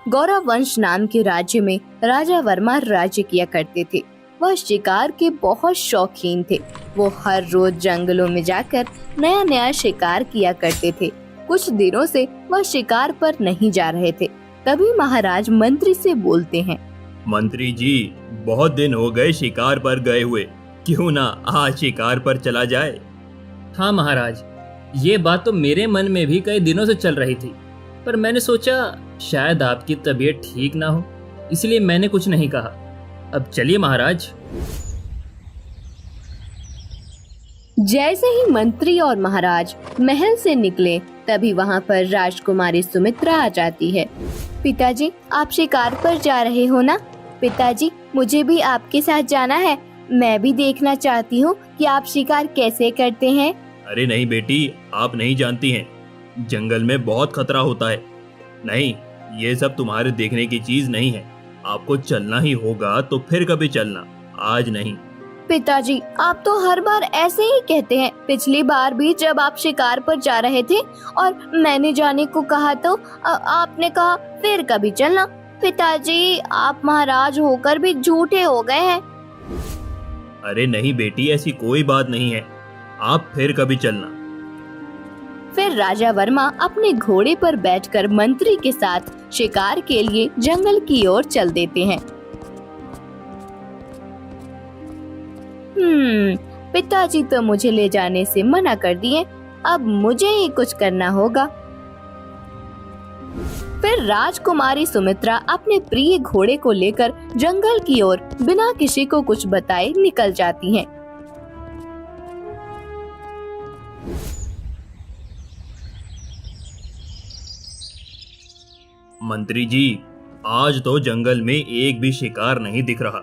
गौरव वंश नाम के राज्य में राजा वर्मा राज्य किया करते थे। वह शिकार के बहुत शौकीन थे। वो हर रोज जंगलों में जाकर नया नया शिकार किया करते थे। कुछ दिनों से वह शिकार पर नहीं जा रहे थे। तभी महाराज मंत्री से बोलते हैं, मंत्री जी, बहुत दिन हो गए शिकार पर गए हुए, क्यों ना आज शिकार पर चला जाए। हाँ महाराज, ये बात तो मेरे मन में भी कई दिनों से चल रही थी, पर मैंने सोचा शायद आपकी तबीयत ठीक ना हो, इसलिए मैंने कुछ नहीं कहा। अब चलिए महाराज। जैसे ही मंत्री और महाराज महल से निकले, तभी वहाँ पर राजकुमारी सुमित्रा आ जाती है। पिताजी, आप शिकार पर जा रहे हो ना? पिताजी, मुझे भी आपके साथ जाना है। मैं भी देखना चाहती हूँ कि आप शिकार कैसे करते हैं। अरे नहीं बेटी, आप नहीं जानती हैं, जंगल में बहुत खतरा होता है। नहीं, ये सब तुम्हारे देखने की चीज नहीं है। आपको चलना ही होगा तो फिर कभी चलना, आज नहीं। पिताजी, आप तो हर बार ऐसे ही कहते हैं। पिछली बार भी जब आप शिकार पर जा रहे थे और मैंने जाने को कहा तो आपने कहा फिर कभी चलना। पिताजी, आप महाराज होकर भी झूठे हो गए हैं। अरे नहीं बेटी, ऐसी कोई बात नहीं है, आप फिर कभी चलना। फिर राजा वर्मा अपने घोड़े पर बैठकर मंत्री के साथ शिकार के लिए जंगल की ओर चल देते हैं। पिताजी तो मुझे ले जाने से मना कर दिए, अब मुझे ही कुछ करना होगा। फिर राजकुमारी सुमित्रा अपने प्रिय घोड़े को लेकर जंगल की ओर बिना किसी को कुछ बताए निकल जाती हैं। मंत्री जी, आज तो जंगल में एक भी शिकार नहीं दिख रहा।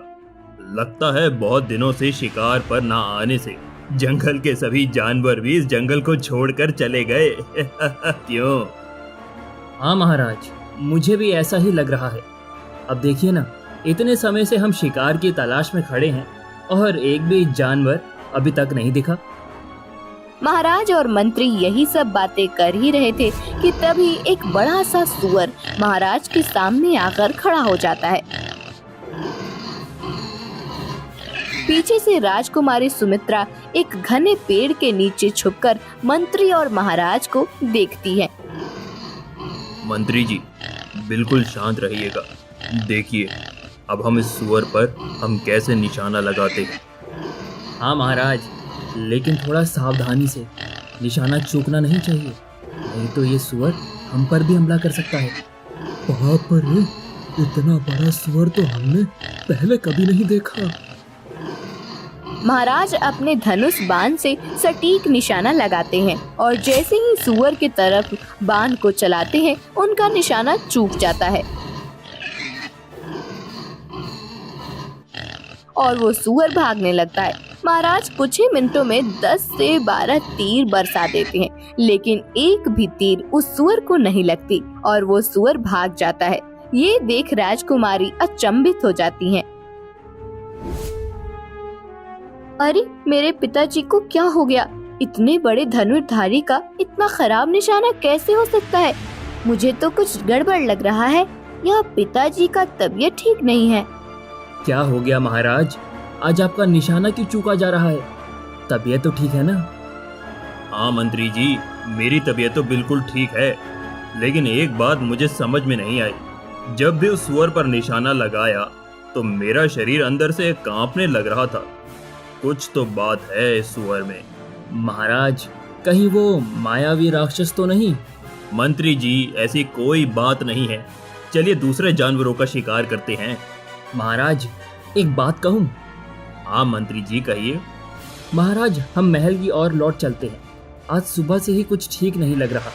लगता है बहुत दिनों से शिकार पर ना आने से जंगल के सभी जानवर भी इस जंगल को छोड़कर चले गए। क्यों? हाँ महाराज, मुझे भी ऐसा ही लग रहा है। अब देखिए ना, इतने समय से हम शिकार की तलाश में खड़े हैं और एक भी जानवर अभी तक नहीं दिखा। महाराज और मंत्री यही सब बातें कर ही रहे थे कि तभी एक बड़ा सा सूअर महाराज के सामने आकर खड़ा हो जाता है। पीछे से राजकुमारी सुमित्रा एक घने पेड़ के नीचे छुपकर मंत्री और महाराज को देखती है। मंत्री जी, बिल्कुल शांत रहिएगा। देखिए, अब हम इस सूअर पर हम कैसे निशाना लगाते हैं। हाँ महाराज, लेकिन थोड़ा सावधानी से, निशाना चूकना नहीं चाहिए, नहीं तो ये सूअर हम पर भी हमला कर सकता है। बाप रे, इतना बड़ा सूअर तो हमने पहले कभी नहीं देखा। महाराज अपने धनुष बाण से सटीक निशाना लगाते हैं और जैसे ही सूअर की तरफ बाण को चलाते हैं, उनका निशाना चूक जाता है और वो सूअर भागने लगता है। महाराज कुछ ही मिनटों में 10 से 12 तीर बरसा देते हैं, लेकिन एक भी तीर उस सूअर को नहीं लगती और वो सूअर भाग जाता है। ये देख राजकुमारी अचंभित हो जाती हैं। अरे, मेरे पिताजी को क्या हो गया? इतने बड़े धनुर्धारी का इतना खराब निशाना कैसे हो सकता है? मुझे तो कुछ गड़बड़ लग रहा है। यह पिताजी का तबीयत ठीक नहीं है। क्या हो गया महाराज? आज आपका निशाना क्यों चूका जा रहा है? तबीयत तो ठीक है ना? हाँ मंत्री जी, मेरी तबीयत तो बिल्कुल ठीक है, लेकिन एक बात मुझे समझ में नहीं आई। जब भी उस सूअर पर निशाना लगाया तो मेरा शरीर अंदर से कांपने लग रहा था। कुछ तो बात है इस सूअर में। महाराज, कहीं वो मायावी राक्षस तो नहीं? मंत्री जी, ऐसी कोई बात नहीं है। चलिए दूसरे जानवरों का शिकार करते हैं। महाराज, एक बात कहूँ? हाँ मंत्री जी, कहिए। महाराज, हम महल की ओर लौट चलते हैं। आज सुबह से ही कुछ ठीक नहीं लग रहा।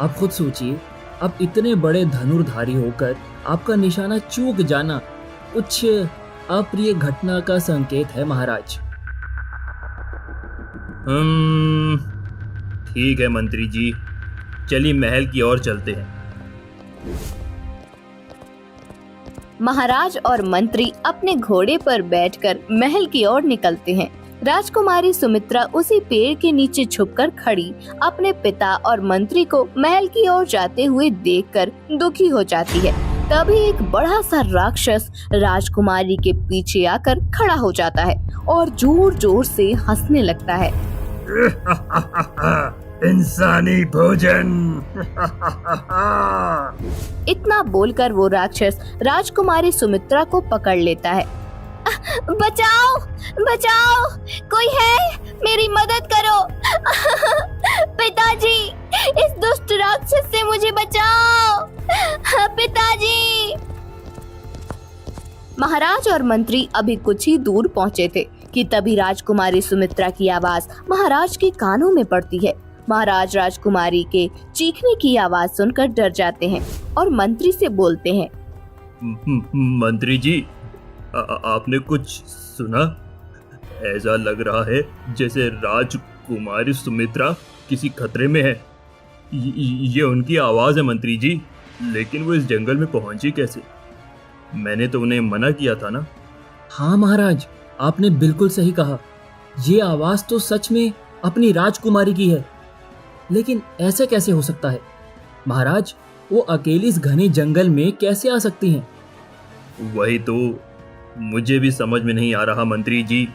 आप खुद सोचिए, अब इतने बड़े धनुर्धारी होकर आपका निशाना चूक जाना कुछ अप्रिय घटना का संकेत है महाराज। ठीक है मंत्री जी, चलिए महल की ओर चलते हैं। महाराज और मंत्री अपने घोड़े पर बैठकर महल की ओर निकलते हैं। राजकुमारी सुमित्रा उसी पेड़ के नीचे छुपकर खड़ी अपने पिता और मंत्री को महल की ओर जाते हुए देखकर दुखी हो जाती है। तभी एक बड़ा सा राक्षस राजकुमारी के पीछे आकर खड़ा हो जाता है और जोर जोर से हंसने लगता है। इंसानी भोजन। इतना बोलकर वो राक्षस राजकुमारी सुमित्रा को पकड़ लेता है। बचाओ, बचाओ, कोई है, मेरी मदद करो। पिताजी, इस दुष्ट राक्षस से मुझे बचाओ। पिताजी। महाराज और मंत्री अभी कुछ ही दूर पहुंचे थे कि तभी राजकुमारी सुमित्रा की आवाज महाराज के कानों में पड़ती है। महाराज राजकुमारी के चीखने की आवाज सुनकर डर जाते हैं और मंत्री से बोलते हैं, मंत्री जी, आपने कुछ सुना? ऐसा लग रहा है जैसे राजकुमारी सुमित्रा किसी खतरे में है। ये उनकी आवाज है मंत्री जी, लेकिन वो इस जंगल में पहुंची कैसे? मैंने तो उन्हें मना किया था ना। हाँ महाराज, आपने बिल्कुल सही कहा। ये आवाज तो सच में अपनी राजकुमारी की है, लेकिन ऐसे कैसे हो सकता है? महाराज, वो अकेली इस घने जंगल में कैसे आ सकती हैं? वही तो मुझे भी समझ में नहीं आ रहा मंत्री जी।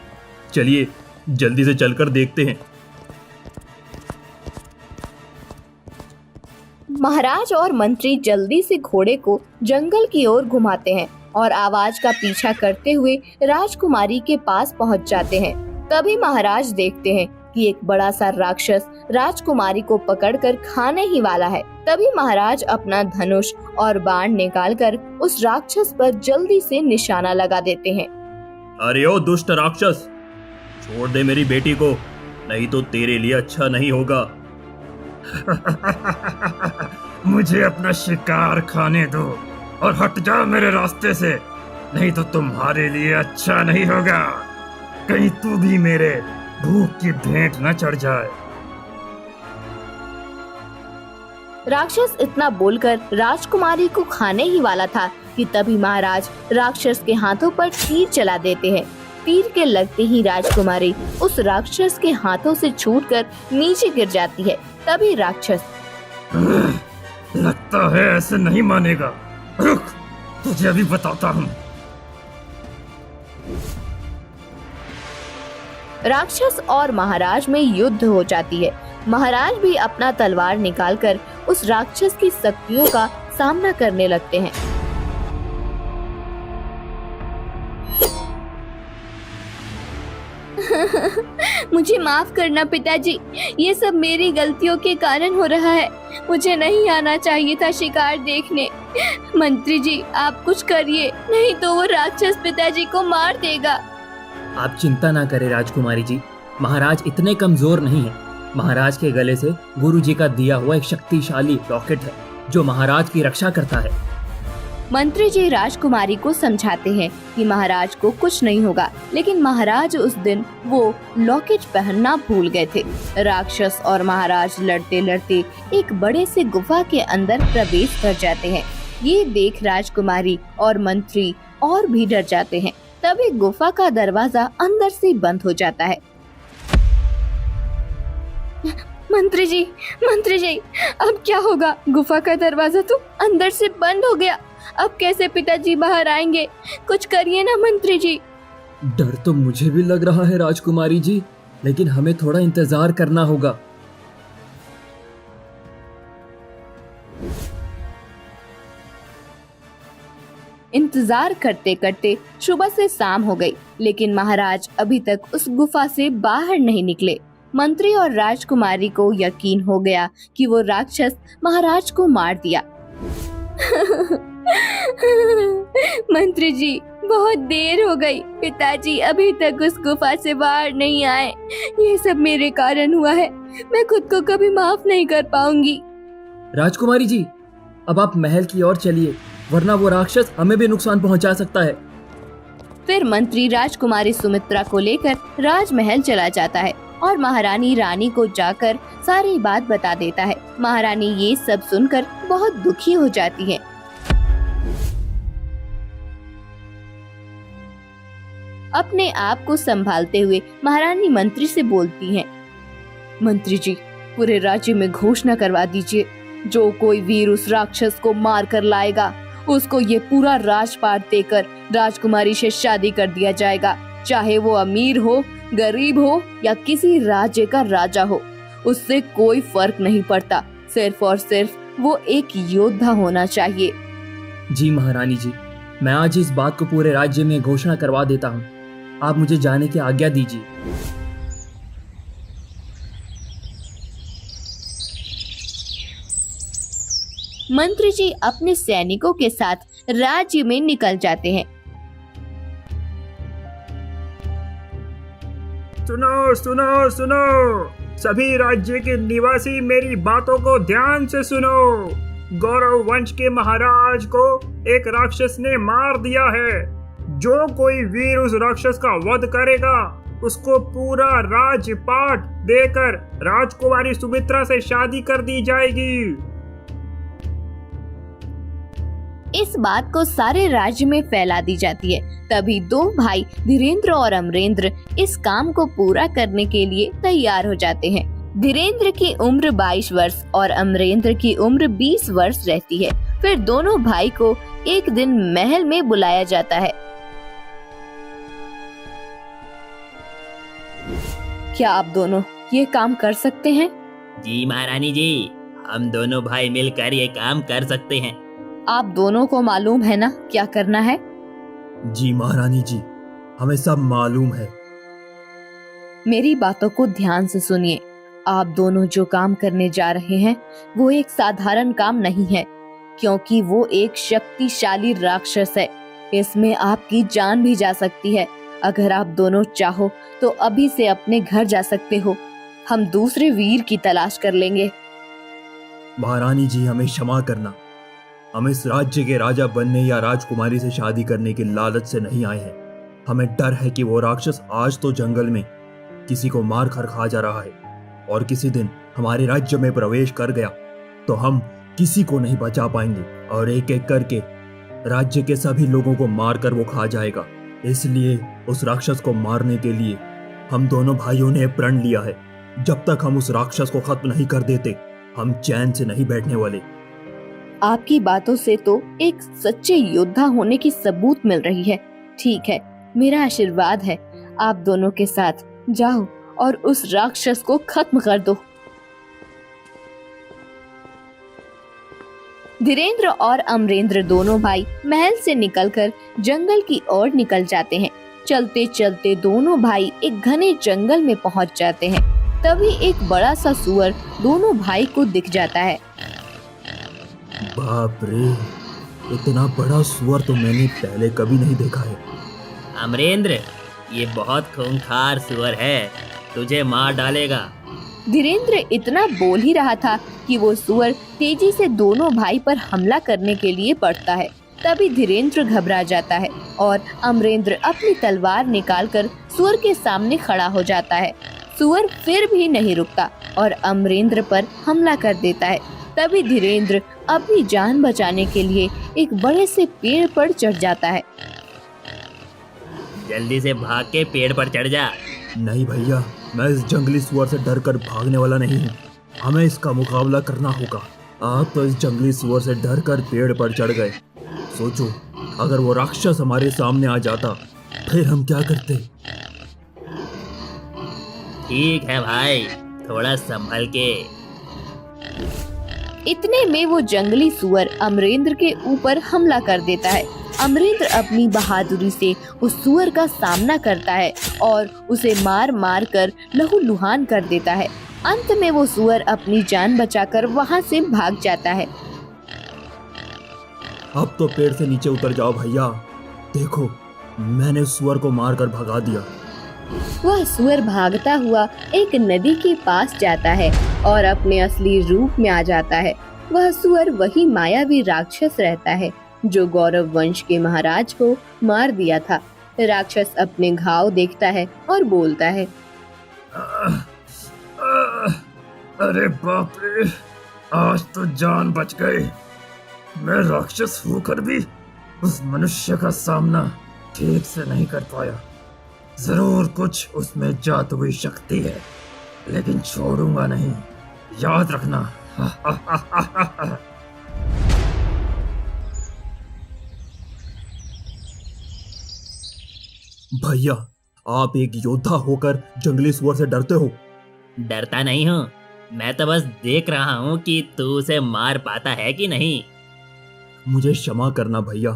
चलिए जल्दी से चलकर देखते हैं। महाराज और मंत्री जल्दी से घोड़े को जंगल की ओर घुमाते हैं और आवाज का पीछा करते हुए राजकुमारी के पास पहुंच जाते हैं। तभी महाराज देखते हैं कि एक बड़ा सा राक्षस राजकुमारी को पकड़कर खाने ही वाला है। तभी महाराज अपना धनुष और बाण निकालकर उस राक्षस पर जल्दी से निशाना लगा देते हैं। अरे ओ दुष्ट राक्षस, छोड़ दे मेरी बेटी को, नहीं तो तेरे लिए अच्छा नहीं होगा। मुझे अपना शिकार खाने दो और हट जाओ मेरे रास्ते से, नहीं तो तुम्हारे लिए अच्छा नहीं होगा। कहीं तू भी मेरे भूख की भेंट न चढ़ जाए। राक्षस इतना बोलकर राजकुमारी को खाने ही वाला था कि तभी महाराज राक्षस के हाथों पर तीर चला देते हैं। तीर के लगते ही राजकुमारी उस राक्षस के हाथों से छूटकर नीचे गिर जाती है। तभी राक्षस, लगता है ऐसे नहीं मानेगा, रुक, तुझे अभी बताता हूँ। राक्षस और महाराज में युद्ध हो जाती है। महाराज भी अपना तलवार निकालकर उस राक्षस की शक्तियों का सामना करने लगते हैं। मुझे माफ करना पिताजी, ये सब मेरी गलतियों के कारण हो रहा है। मुझे नहीं आना चाहिए था शिकार देखने। मंत्री जी, आप कुछ करिए, नहीं तो वो राक्षस पिताजी को मार देगा। आप चिंता ना करें राजकुमारी जी, महाराज इतने कमजोर नहीं है। महाराज के गले से गुरु जी का दिया हुआ एक शक्तिशाली लॉकेट है जो महाराज की रक्षा करता है। मंत्री जी राजकुमारी को समझाते हैं कि महाराज को कुछ नहीं होगा, लेकिन महाराज उस दिन वो लॉकेट पहनना भूल गए थे। राक्षस और महाराज लड़ते लड़ते एक बड़े से गुफा के अंदर प्रवेश कर जाते हैं। ये देख राजकुमारी और मंत्री और भी डर जाते हैं। तभी गुफा का दरवाजा अंदर से बंद हो जाता है। मंत्री जी, अब क्या होगा? गुफा का दरवाजा तो अंदर से बंद हो गया, अब कैसे पिताजी बाहर आएंगे? कुछ करिए ना मंत्री जी। डर तो मुझे भी लग रहा है राजकुमारी जी, लेकिन हमें थोड़ा इंतजार करना होगा। इंतजार करते करते सुबह से शाम हो गई, लेकिन महाराज अभी तक उस गुफा से बाहर नहीं निकले। मंत्री और राजकुमारी को यकीन हो गया कि वो राक्षस महाराज को मार दिया। मंत्री जी, बहुत देर हो गई, पिताजी अभी तक उस गुफा से बाहर नहीं आए। ये सब मेरे कारण हुआ है, मैं खुद को कभी माफ नहीं कर पाऊंगी। राजकुमारी जी, अब आप महल की ओर चलिए, वरना वो राक्षस हमें भी नुकसान पहुंचा सकता है। फिर मंत्री राजकुमारी सुमित्रा को लेकर राजमहल चला जाता है और महारानी रानी को जाकर सारी बात बता देता है। महारानी ये सब सुनकर बहुत दुखी हो जाती है। अपने आप को संभालते हुए महारानी मंत्री से बोलती हैं, मंत्री जी, पूरे राज्य में घोषणा करवा दीजिए, जो कोई वीर उस राक्षस को मार कर लाएगा उसको ये पूरा राजपाट देकर राजकुमारी से शादी कर दिया जाएगा, चाहे वो अमीर हो, गरीब हो या किसी राज्य का राजा हो, उससे कोई फर्क नहीं पड़ता। सिर्फ और सिर्फ वो एक योद्धा होना चाहिए। जी महारानी जी, मैं आज इस बात को पूरे राज्य में घोषणा करवा देता हूँ। आप मुझे जाने की आज्ञा दीजिए। मंत्री जी अपने सैनिकों के साथ राज्य में निकल जाते हैं। सुनो सुनो सुनो, सभी राज्य के निवासी मेरी बातों को ध्यान से सुनो। गौरव वंश के महाराज को एक राक्षस ने मार दिया है। जो कोई वीर उस राक्षस का वध करेगा, उसको पूरा राजपाट देकर राजकुमारी सुमित्रा से शादी कर दी जाएगी। इस बात को सारे राज्य में फैला दी जाती है। तभी दो भाई धीरेन्द्र और अमरेंद्र इस काम को पूरा करने के लिए तैयार हो जाते हैं। धीरेन्द्र की उम्र 22 वर्ष और अमरेंद्र की उम्र 20 वर्ष रहती है। फिर दोनों भाई को एक दिन महल में बुलाया जाता है। क्या आप दोनों ये काम कर सकते हैं? जी महारानी जी, हम दोनों भाई मिलकर ये काम कर सकते हैं। आप दोनों को मालूम है ना क्या करना है? जी महारानी जी, हमें सब मालूम है। मेरी बातों को ध्यान से सुनिए। आप दोनों जो काम करने जा रहे हैं वो एक साधारण काम नहीं है, क्योंकि वो एक शक्तिशाली राक्षस है। इसमें आपकी जान भी जा सकती है। अगर आप दोनों चाहो तो अभी से अपने घर जा सकते हो। हम दूसरे वीर की तलाश कर लेंगे। महारानी जी, हमें क्षमा करना। हम इस राज्य के राजा बनने या राजकुमारी से शादी करने की लालच से नहीं आए हैं। हमें डर है कि वो राक्षस आज तो जंगल में किसी को मार कर खा जा रहा है और किसी दिन हमारे राज्य में प्रवेश कर गया तो हम किसी को नहीं बचा पाएंगे और एक एक करके राज्य के सभी लोगों को मार कर वो खा जाएगा। इसलिए उस राक्षस को मारने के लिए हम दोनों भाइयों ने प्रण लिया है। जब तक हम उस राक्षस को खत्म नहीं कर देते, हम चैन से नहीं बैठने वाले। आपकी बातों से तो एक सच्चे योद्धा होने की सबूत मिल रही है। ठीक है, मेरा आशीर्वाद है। आप दोनों के साथ जाओ और उस राक्षस को खत्म कर दो। धीरेन्द्र और अमरेंद्र दोनों भाई महल से निकलकर जंगल की ओर निकल जाते हैं। चलते चलते दोनों भाई एक घने जंगल में पहुंच जाते हैं। तभी एक बड़ा सा सुअर दोनों भाई को दिख जाता है। बाप रे, इतना बड़ा सुअर तो मैंने पहले कभी नहीं देखा है। अमरेंद्र, ये बहुत खूंखार सुअर है, तुझे मार डालेगा। धीरेन्द्र इतना बोल ही रहा था कि वो सुअर तेजी से दोनों भाई पर हमला करने के लिए बढ़ता है। तभी धीरेन्द्र घबरा जाता है और अमरेंद्र अपनी तलवार निकालकर सुअर के सामने खड़ा हो जाता है। सुअर फिर भी नहीं रुकता और अमरेंद्र पर हमला कर देता है। तभी धीरेन्द्र अपनी जान बचाने के लिए एक बड़े से पेड़ पर चढ़ जाता है। जल्दी से भाग के पेड़ पर चढ़ जा। नहीं भैया, मैं इस जंगली सुअर से डरकर भागने वाला नहीं हूँ। हमें इसका मुकाबला करना होगा। आप तो इस जंगली सुअर से डरकर पेड़ पर चढ़ गए। सोचो, अगर वो राक्षस हमारे सामने आ जाता फिर हम क्या करते? ठीक है भाई, थोड़ा संभल के। इतने में वो जंगली सुअर अमरेंद्र के ऊपर हमला कर देता है। अमरेंद्र अपनी बहादुरी से उस सुअर का सामना करता है और उसे मार मार कर लहूलुहान कर देता है। अंत में वो सुअर अपनी जान बचाकर वहां से भाग जाता है। अब तो पेड़ से नीचे उतर जाओ भैया। देखो, मैंने उस सुअर को मार कर भगा दिया। वह सुअर भागता हुआ एक नदी के पास जाता है और अपने असली रूप में आ जाता है। वह सुअर वही मायावी राक्षस रहता है जो गौरव वंश के महाराज को मार दिया था। राक्षस अपने घाव देखता है और बोलता है, अरे बाप रे, आज तो जान बच गई। मैं राक्षस होकर भी उस मनुष्य का सामना ठीक से नहीं कर पाया। जरूर कुछ उसमें जादुई शक्ति है, लेकिन छोड़ूंगा नहीं, याद रखना। भैया, आप एक योद्धा होकर जंगली सुअर से डरते हो? डरता नहीं हूँ, मैं तो बस देख रहा हूँ कि तू उसे मार पाता है कि नहीं। मुझे क्षमा करना भैया,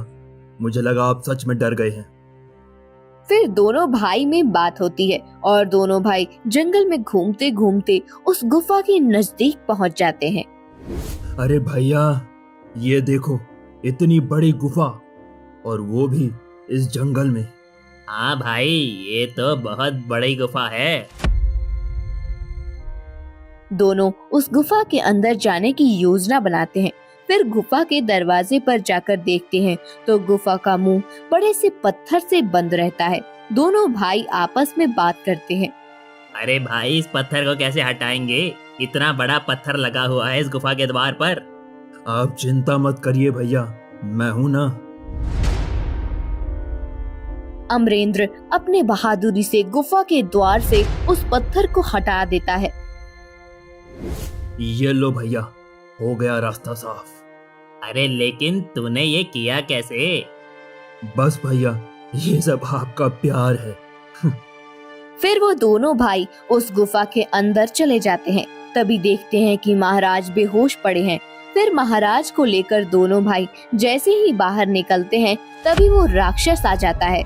मुझे लगा आप सच में डर गए हैं। फिर दोनों भाई में बात होती है और दोनों भाई जंगल में घूमते घूमते उस गुफा के नजदीक पहुंच जाते हैं। अरे भैया, ये देखो, इतनी बड़ी गुफा, और वो भी इस जंगल में। हाँ भाई, ये तो बहुत बड़ी गुफा है। दोनों उस गुफा के अंदर जाने की योजना बनाते हैं। फिर गुफा के दरवाजे पर जाकर देखते हैं तो गुफा का मुंह बड़े से पत्थर से बंद रहता है। दोनों भाई आपस में बात करते हैं। अरे भाई, इस पत्थर को कैसे हटाएंगे? इतना बड़ा पत्थर लगा हुआ है इस गुफा के द्वार पर। आप चिंता मत करिए भैया, मैं हूं ना। अमरेंद्र अपने बहादुरी से गुफा के द्वार से उस पत्थर को हटा देता है। ये लो भैया, हो गया रास्ता साफ। अरे लेकिन तूने ये किया कैसे? बस भैया, ये सब आपका प्यार है। फिर वो दोनों भाई उस गुफा के अंदर चले जाते हैं। तभी देखते हैं कि महाराज बेहोश पड़े हैं। फिर महाराज को लेकर दोनों भाई जैसे ही बाहर निकलते हैं तभी वो राक्षस आ जाता है।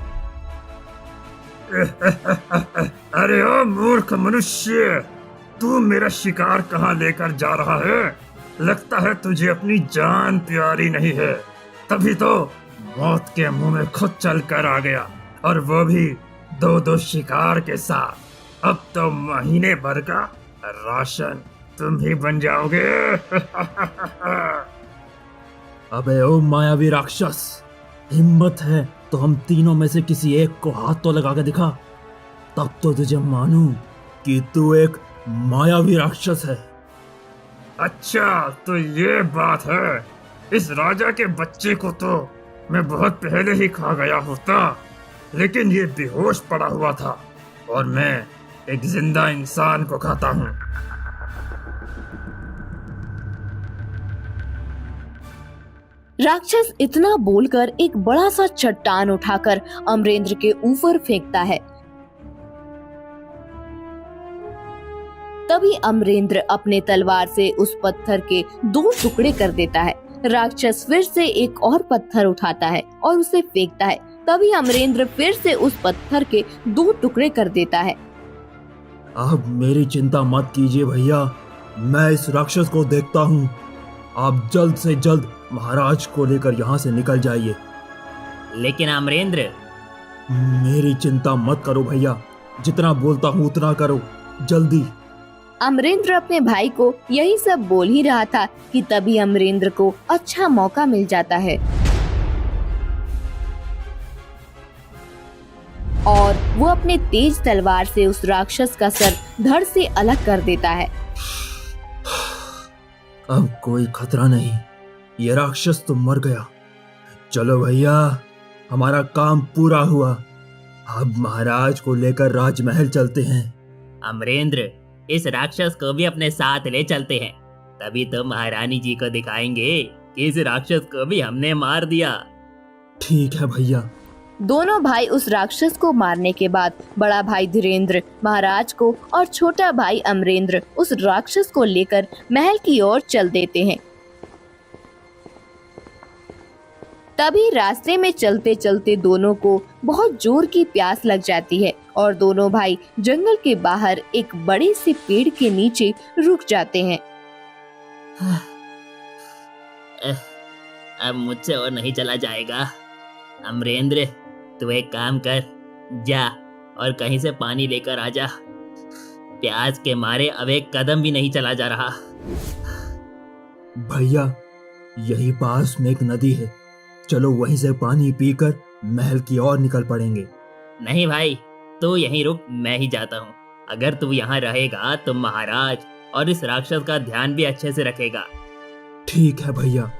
अरे ओ मूर्ख मनुष्य, तू मेरा शिकार कहाँ लेकर जा रहा है? लगता है तुझे अपनी जान प्यारी नहीं है, तभी तो मौत के मुंह में खुद चल कर आ गया, और वो भी दो शिकार के साथ। अब तो महीने भर का राशन तुम ही बन जाओगे। अबे ओ मायावी राक्षस, हिम्मत है तो हम तीनों में से किसी एक को हाथ तो लगा के दिखा, तब तो तुझे मानूं कि तू एक मायावी राक्षस है। अच्छा, तो ये बात है। इस राजा के बच्चे को तो मैं बहुत पहले ही खा गया होता, लेकिन ये बेहोश पड़ा हुआ था और मैं एक जिंदा इंसान को खाता हूँ। राक्षस इतना बोलकर एक बड़ा सा चट्टान उठाकर अमरेंद्र के ऊपर फेंकता है। तभी अमरेंद्र अपने तलवार से उस पत्थर के 2 टुकड़े कर देता है। राक्षस फिर से एक और पत्थर उठाता है और उसे फेंकता है। तभी अमरेंद्र फिर से उस पत्थर के 2 टुकड़े कर देता है। आप मेरी चिंता मत कीजिए भैया, मैं इस राक्षस को देखता हूँ। आप जल्द से जल्द महाराज को लेकर यहाँ से निकल जाइए। लेकिन अमरेंद्र, मेरी चिंता मत करो भैया, जितना बोलता हूँ उतना करो, जल्दी। अमरेंद्र अपने भाई को यही सब बोल ही रहा था कि तभी अमरेंद्र को अच्छा मौका मिल जाता है और वो अपने तेज तलवार से उस राक्षस का सर धड़ से अलग कर देता है। अब कोई खतरा नहीं, ये राक्षस तो मर गया। चलो भैया, हमारा काम पूरा हुआ। अब महाराज को लेकर राजमहल चलते हैं। अमरेंद्र, इस राक्षस को भी अपने साथ ले चलते हैं, तभी तो महारानी जी को दिखाएंगे कि इस राक्षस को भी हमने मार दिया। ठीक है भैया। दोनों भाई उस राक्षस को मारने के बाद बड़ा भाई धीरेन्द्र महाराज को और छोटा भाई अमरेंद्र उस राक्षस को लेकर महल की ओर चल देते हैं। तभी रास्ते में चलते चलते दोनों को बहुत जोर की प्यास लग जाती है और दोनों भाई जंगल के बाहर एक बड़े से पेड़ के नीचे रुक जाते हैं। अब मुझसे और नहीं चला जाएगा। अमरेंद्र, तू एक काम कर, जा और कहीं से पानी लेकर आ जा। प्यास के मारे अब एक कदम भी नहीं चला जा रहा। भैया, यही पास में एक नदी है, चलो वहीं से पानी पीकर महल की ओर निकल पड़ेंगे। नहीं भाई, तू यहीं रुक, मैं ही जाता हूँ। अगर तू यहाँ रहेगा तो महाराज और इस राक्षस का ध्यान भी अच्छे से रखेगा। ठीक है भैया।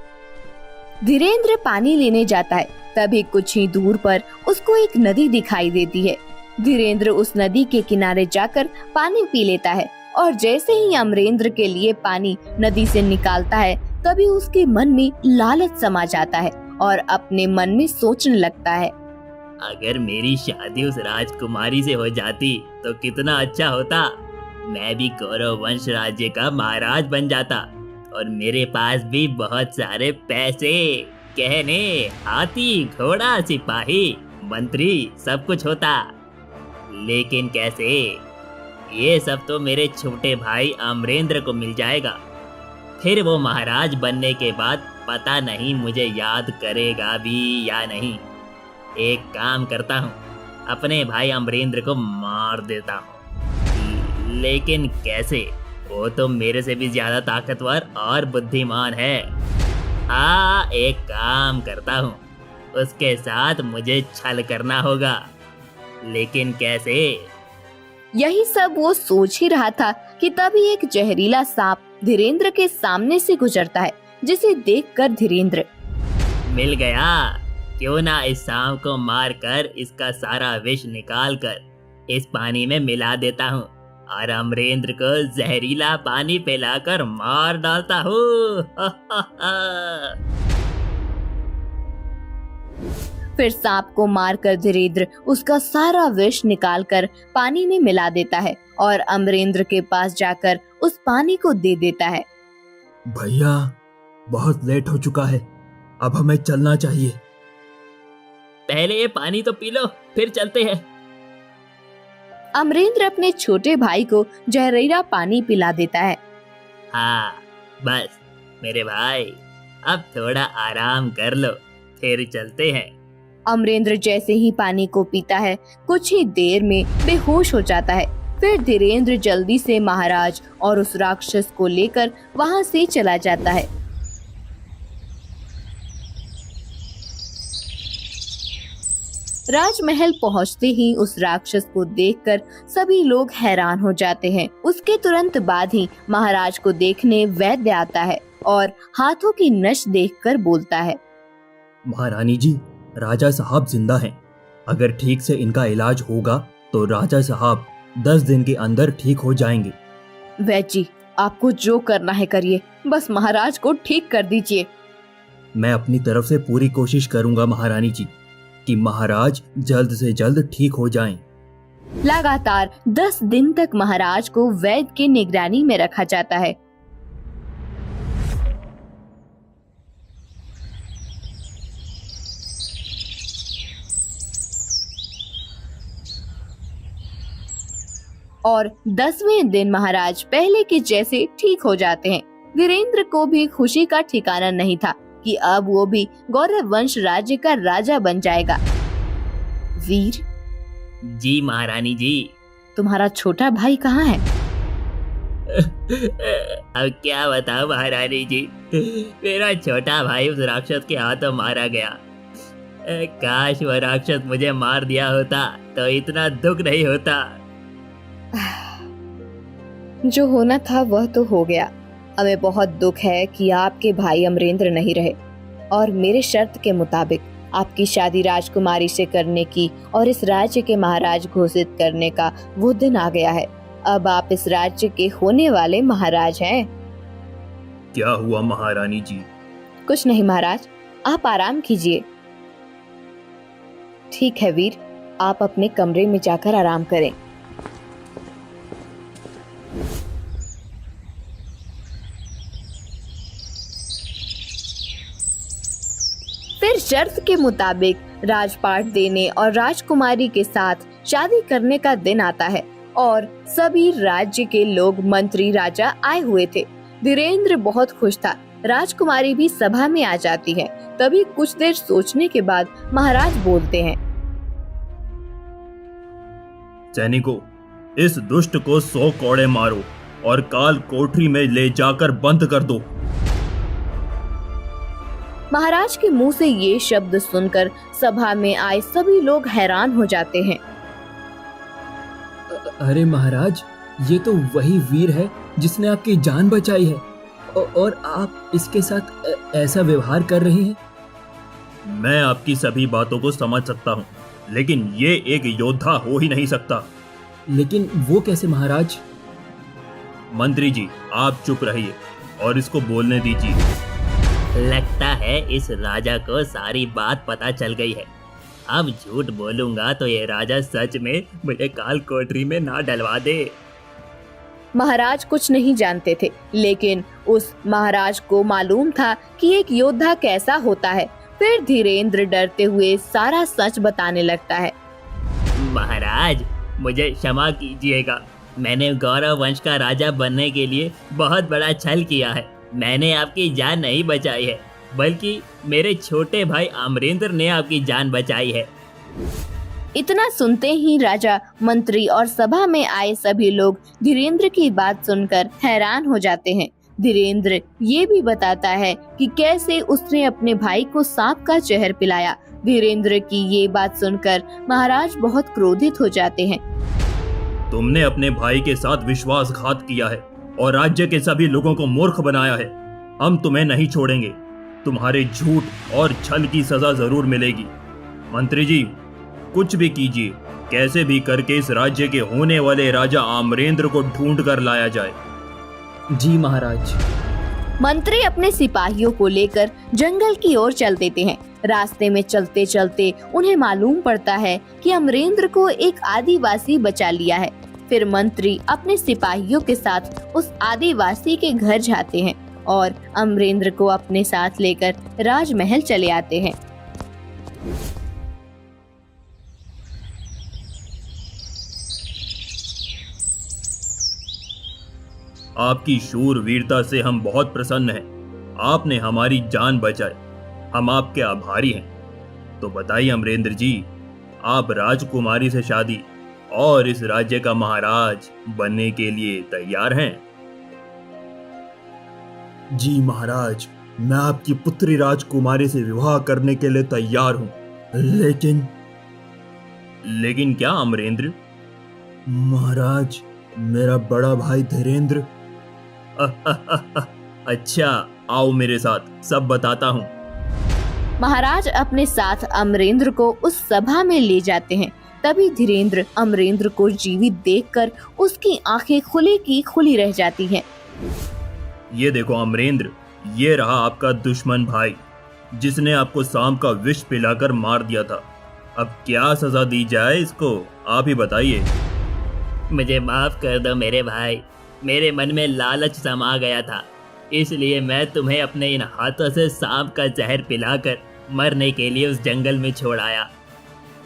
धीरेन्द्र पानी लेने जाता है। तभी कुछ ही दूर पर उसको एक नदी दिखाई देती है। धीरेन्द्र उस नदी के किनारे जाकर पानी पी लेता है और जैसे ही अमरेंद्र के लिए पानी नदी से निकालता है तभी उसके मन में लालच समा जाता है और अपने मन में सोचने लगता है, अगर मेरी शादी उस राजकुमारी से हो जाती तो कितना अच्छा होता। मैं भी कौरव वंश राज्य का महाराज बन जाता और मेरे पास भी बहुत सारे पैसे, कहने, हाथी, घोड़ा, सिपाही, मंत्री सब कुछ होता। लेकिन कैसे? ये सब तो मेरे छोटे भाई अमरेंद्र को मिल जाएगा। फिर वो महाराज बनने के बाद पता नहीं मुझे याद करेगा भी या नहीं। एक काम करता हूँ, अपने भाई अमरेंद्र को मार देता हूँ। लेकिन कैसे? वो तो मेरे से भी ज्यादा ताकतवर और बुद्धिमान है। हाँ, एक काम करता हूँ, उसके साथ मुझे छल करना होगा। लेकिन कैसे? यही सब वो सोच ही रहा था कि तभी एक जहरीला सांप धीरेन्द्र के सामने से गुजरता है, जिसे देखकर धीरेन्द्र, मिल गया। क्यों ना इस सांप को मारकर इसका सारा विष निकाल कर इस पानी में मिला देता हूँ और अमरेंद्र को जहरीला पानी पिलाकर मार डालता हूँ। फिर सांप को मारकर धीरेन्द्र उसका सारा विष निकालकर पानी में मिला देता है और अमरेंद्र के पास जाकर उस पानी को दे देता है। भैया, बहुत लेट हो चुका है, अब हमें चलना चाहिए। पहले ये पानी तो पी लो, फिर चलते हैं। अमरेंद्र अपने छोटे भाई को जहरीला पानी पिला देता है। हाँ, बस मेरे भाई, अब थोड़ा आराम कर लो, फिर चलते हैं। अमरेंद्र जैसे ही पानी को पीता है, कुछ ही देर में बेहोश हो जाता है। फिर धीरेन्द्र जल्दी से महाराज और उस राक्षस को लेकर वहां से चला जाता है। राजमहल पहुंचते ही उस राक्षस को देखकर सभी लोग हैरान हो जाते हैं। उसके तुरंत बाद ही महाराज को देखने वैद्य आता है और हाथों की नस देखकर बोलता है, महारानी जी, राजा साहब जिंदा हैं। अगर ठीक से इनका इलाज होगा तो राजा साहब 10 दिन के अंदर ठीक हो जाएंगे। वैद्य जी, आपको जो करना है करिए, बस महाराज को ठीक कर दीजिए। मैं अपनी तरफ से पूरी कोशिश करूंगा महारानी जी कि महाराज जल्द से जल्द ठीक हो जाएं। लगातार 10 दिन तक महाराज को वैद्य की निगरानी में रखा जाता है। और 10वें दिन महाराज पहले के जैसे ठीक हो जाते हैं। धीरेन्द्र को भी खुशी का ठिकाना नहीं था कि अब वो भी गौरव वंश राज्य का राजा बन जाएगा। वीर जी महारानी जी। तुम्हारा छोटा भाई कहाँ है? अब क्या बताऊं महारानी जी, मेरा छोटा भाई उस राक्षस के हाथों मारा गया। काश वह राक्षस मुझे मार दिया होता तो इतना दुख नहीं होता। जो होना था वह तो हो गया। हमें बहुत दुख है कि आपके भाई अमरेंद्र नहीं रहे और मेरे शर्त के मुताबिक आपकी शादी राजकुमारी से करने की और इस राज्य के महाराज घोषित करने का वो दिन आ गया है। अब आप इस राज्य के होने वाले महाराज हैं। क्या हुआ महारानी जी? कुछ नहीं महाराज, आप आराम कीजिए। ठीक है वीर, आप अपने कमरे में जाकर आराम करें। फिर शर्त के मुताबिक राजपाट देने और राजकुमारी के साथ शादी करने का दिन आता है और सभी राज्य के लोग, मंत्री, राजा आए हुए थे। धीरेन्द्र बहुत खुश था। राजकुमारी भी सभा में आ जाती है। तभी कुछ देर सोचने के बाद महाराज बोलते हैं, सैनिकों, इस दुष्ट को 100 कोड़े मारो और काल कोठरी में ले जाकर बंद कर दो। महाराज के मुंह से ये शब्द सुनकर सभा में आए सभी लोग हैरान हो जाते हैं। अरे महाराज, ये तो वही वीर है जिसने आपकी जान बचाई है और आप इसके साथ ऐसा व्यवहार कर रहे हैं। मैं आपकी सभी बातों को समझ सकता हूँ, लेकिन ये एक योद्धा हो ही नहीं सकता। लेकिन वो कैसे महाराज? मंत्री जी, आप चुप रहिए और इसको बोलने दीजिए। लगता है इस राजा को सारी बात पता चल गई है। अब झूठ बोलूंगा तो ये राजा सच में मुझे काल कोठरी में ना डलवा दे। महाराज कुछ नहीं जानते थे, लेकिन उस महाराज को मालूम था कि एक योद्धा कैसा होता है। फिर धीरेन्द्र डरते हुए सारा सच बताने लगता है। महाराज, मुझे क्षमा कीजिएगा। मैंने गौरव वंश का राजा बनने के लिए बहुत बड़ा छल किया है। मैंने आपकी जान नहीं बचाई है, बल्कि मेरे छोटे भाई अमरेंद्र ने आपकी जान बचाई है। इतना सुनते ही राजा, मंत्री और सभा में आए सभी लोग धीरेन्द्र की बात सुनकर हैरान हो जाते हैं। धीरेन्द्र ये भी बताता है कि कैसे उसने अपने भाई को सांप का जहर पिलाया। धीरेन्द्र की ये बात सुनकर महाराज बहुत क्रोधित हो जाते हैं। तुमने अपने भाई के साथ विश्वासघात किया है और राज्य के सभी लोगों को मूर्ख बनाया है। हम तुम्हें नहीं छोड़ेंगे। तुम्हारे झूठ और छल की सजा जरूर मिलेगी। मंत्री जी, कुछ भी कीजिए, कैसे भी करके इस राज्य के होने वाले राजा अमरेंद्र को ढूंढ कर लाया जाए। जी महाराज। मंत्री अपने सिपाहियों को लेकर जंगल की ओर चल देते हैं। रास्ते में चलते चलते उन्हें मालूम पड़ता है कि अमरेंद्र को एक आदिवासी बचा लिया है। फिर मंत्री अपने सिपाहियों के साथ उस आदिवासी के घर जाते हैं और अमरेंद्र को अपने साथ लेकर राजमहल चले आते हैं। आपकी शूरवीरता से हम बहुत प्रसन्न हैं। आपने हमारी जान बचाई। हम आपके आभारी हैं। तो बताइए अमरेंद्र जी, आप राजकुमारी से शादी और इस राज्य का महाराज बनने के लिए तैयार हैं? जी महाराज, मैं आपकी पुत्री राजकुमारी से विवाह करने के लिए तैयार हूँ। लेकिन क्या अमरेंद्र? महाराज, मेरा बड़ा भाई धीरेन्द्र। अच्छा, आओ मेरे साथ, सब बताता हूँ। महाराज अपने साथ अमरेंद्र को उस सभा में ले जाते हैं। तभी धीरेन्द्र अमरेंद्र को जीवित देखकर उसकी आंखें खुली की खुली रह जाती हैं। ये देखो अमरेंद्र, ये रहा आपका दुश्मन भाई, जिसने आपको सांप का विष पिलाकर मार दिया था। अब क्या सजा दी जाए इसको, आप ही बताइए। मुझे माफ कर दो मेरे भाई। मेरे मन में लालच समा गया था, इसलिए मैं तुम्हें अपने इन हाथों से सांप का जहर पिलाकर मरने के लिए उस जंगल में छोड़ आया।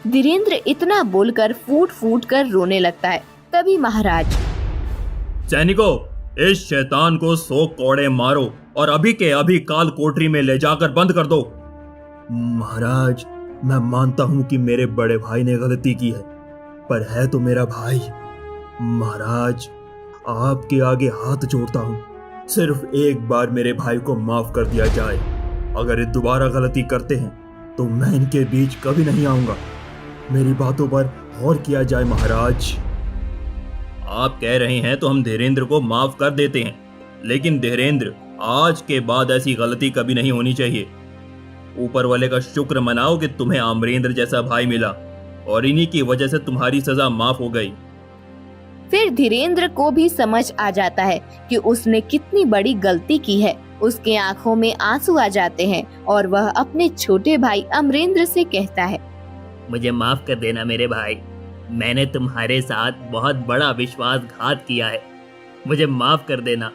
धीरेन्द्र इतना बोलकर फूट फूट कर रोने लगता है। तभी महाराज, सैनिकों, इस शैतान को 100 कोड़े मारो और अभी के अभी काल कोठरी में ले जाकर बंद कर दो। महाराज, मैं मानता हूँ कि मेरे बड़े भाई ने गलती की है, पर है तो मेरा भाई। महाराज, आपके आगे हाथ जोड़ता हूँ, सिर्फ एक बार मेरे भाई को माफ कर दिया जाए। अगर ये दोबारा गलती करते हैं तो मैं इनके बीच कभी नहीं आऊंगा। मेरी बातों पर गौर किया जाए महाराज। आप कह रहे हैं तो हम धीरेन्द्र को माफ कर देते हैं, लेकिन धीरेन्द्र, आज के बाद ऐसी गलती कभी नहीं होनी चाहिए। ऊपर वाले का शुक्र मनाओ कि तुम्हें अमरेंद्र जैसा भाई मिला और इन्हीं की वजह से तुम्हारी सजा माफ हो गई। फिर धीरेन्द्र को भी समझ आ जाता है कि उसने कितनी बड़ी गलती की है। उसके आंखों में आंसू आ जाते हैं और वह अपने छोटे भाई अमरेंद्र से कहता है, मुझे माफ कर देना मेरे भाई। मैंने तुम्हारे साथ बहुत बड़ा विश्वासघात किया है। मुझे माफ कर देना।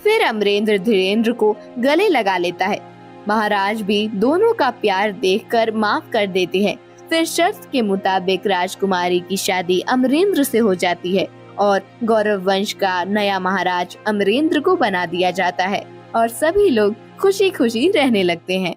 फिर अमरेंद्र धीरेन्द्र को गले लगा लेता है। महाराज भी दोनों का प्यार देखकर माफ कर देते हैं। फिर शर्त के मुताबिक राजकुमारी की शादी अमरेंद्र से हो जाती है और गौरव वंश का नया महाराज अमरेंद्र को बना दिया जाता है और सभी लोग खुशी खुशी रहने लगते हैं।